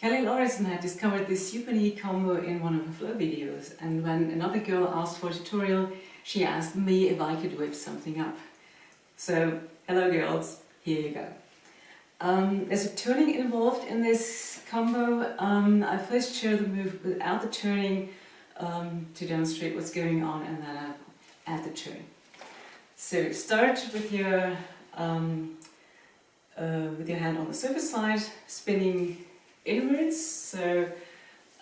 Calli Lauritsen had discovered this super neat combo in one of her flow videos, and when another girl asked for a tutorial, she asked me if I could whip something up. So, hello girls, here you go. There's a turning involved in this combo. I first show the move without the turning to demonstrate what's going on, and then I add the turn. So start with your hand on the surface side, spinning inwards. So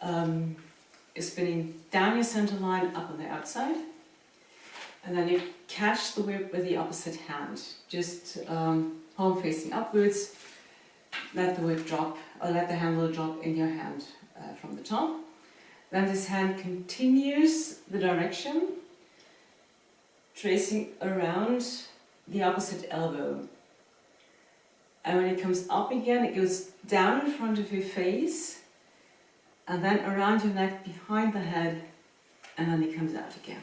you're spinning down your center line, up on the outside, and then you catch the whip with the opposite hand. Just palm facing upwards. Let the whip drop, or let the handle drop in your hand from the top. Then this hand continues the direction, tracing around the opposite elbow. And when it comes up again, it goes down in front of your face, and then around your neck behind the head, and then it comes out again.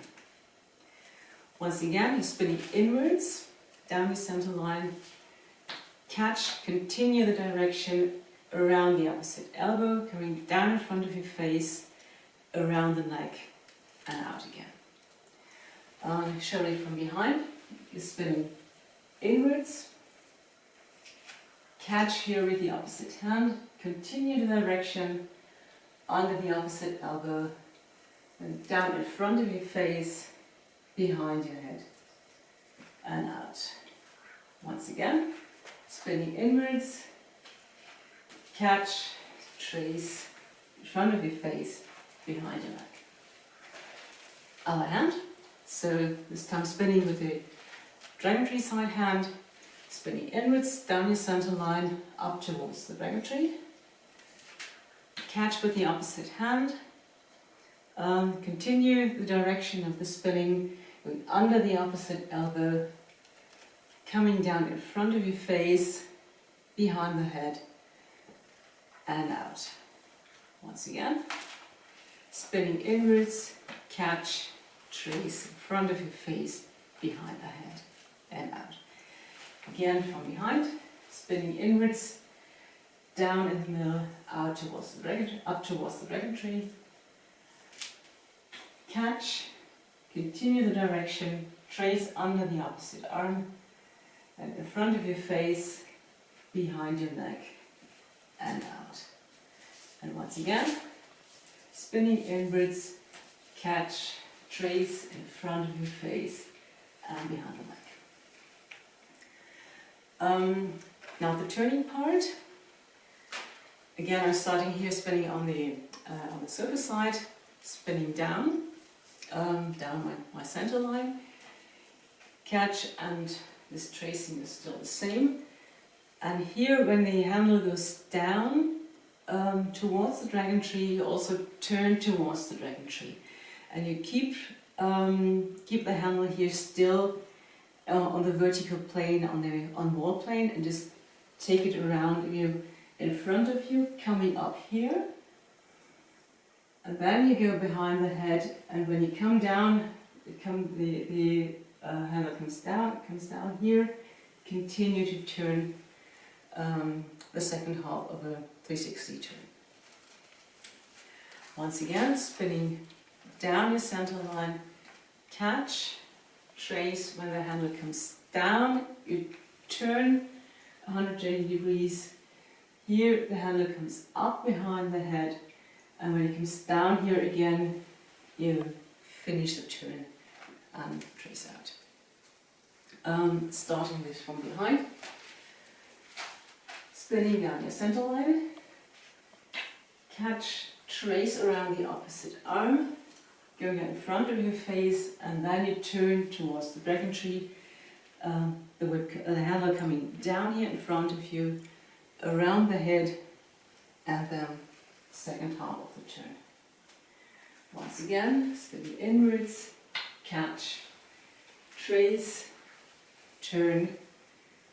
Once again, you're spinning inwards, down your center line, catch, continue the direction around the opposite elbow, coming down in front of your face, around the neck, and out again. Show it from behind. You're spinning inwards, catch here with the opposite hand, continue the direction under the opposite elbow, and down in front of your face, behind your head, and out. Once again, spinning inwards, catch, trace, in front of your face, behind your neck. Other hand, so this time spinning with the dragon tree side hand, spinning inwards, down your center line, up towards the dragon tree. Catch with the opposite hand, continue the direction of the spinning, going under the opposite elbow, coming down in front of your face, behind the head, and out. Once again, spinning inwards, catch, trace in front of your face, behind the head, and out. Again from behind, spinning inwards, down in the middle, out towards the dragon, up towards the dragon tree. Catch, continue the direction, trace under the opposite arm, and in front of your face, behind your neck, and out. And once again, spinning inwards, catch, trace in front of your face, and behind the neck. Now the turning part. Again, I'm starting here spinning on the surface side, spinning down my center line, catch, and this tracing is still the same. And here, when the handle goes down towards the dragon tree, you also turn towards the dragon tree, and you keep the handle here still on the vertical plane, on wall plane, and just take it around you in front of you, coming up here, and then you go behind the head, and when you come down, the handle comes down here. Continue to turn the second half of a 360 turn. Once again, spinning down your center line, catch, trace. When the handle comes down, you turn 180 degrees. Here the handle comes up behind the head, and when it comes down here again, you finish the turn and trace out. Starting with from behind, spinning down your center line, catch, trace around the opposite arm, going in front of your face, and then you turn towards the dragon tree, the handle coming down here in front of you, around the head, and then second half of the turn. Once again, spinning inwards, catch, trace, turn,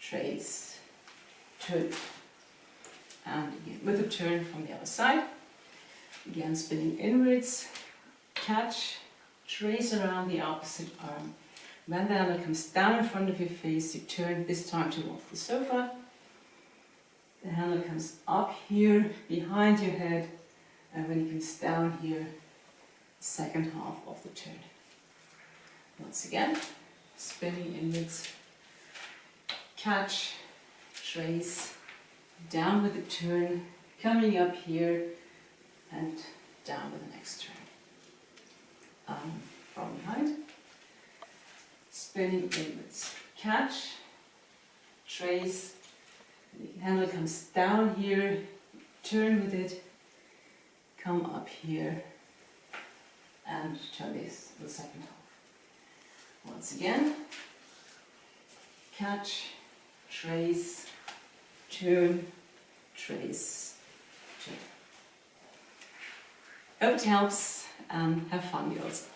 trace, turn. And again with a turn from the other side. Again spinning inwards, catch, trace around the opposite arm. When the handle comes down in front of your face, you turn this time towards the sofa. The handle comes up here behind your head, and when it comes down here, the second half of the turn. Once again, spinning inwards, catch, trace, down with the turn, coming up here, and down with the next turn. From behind, spinning inwards, catch, trace, the handle comes down here, turn with it, come up here, and turn this the second half. Once again, catch, trace, turn, trace, turn. Hope it helps, and have fun, girls.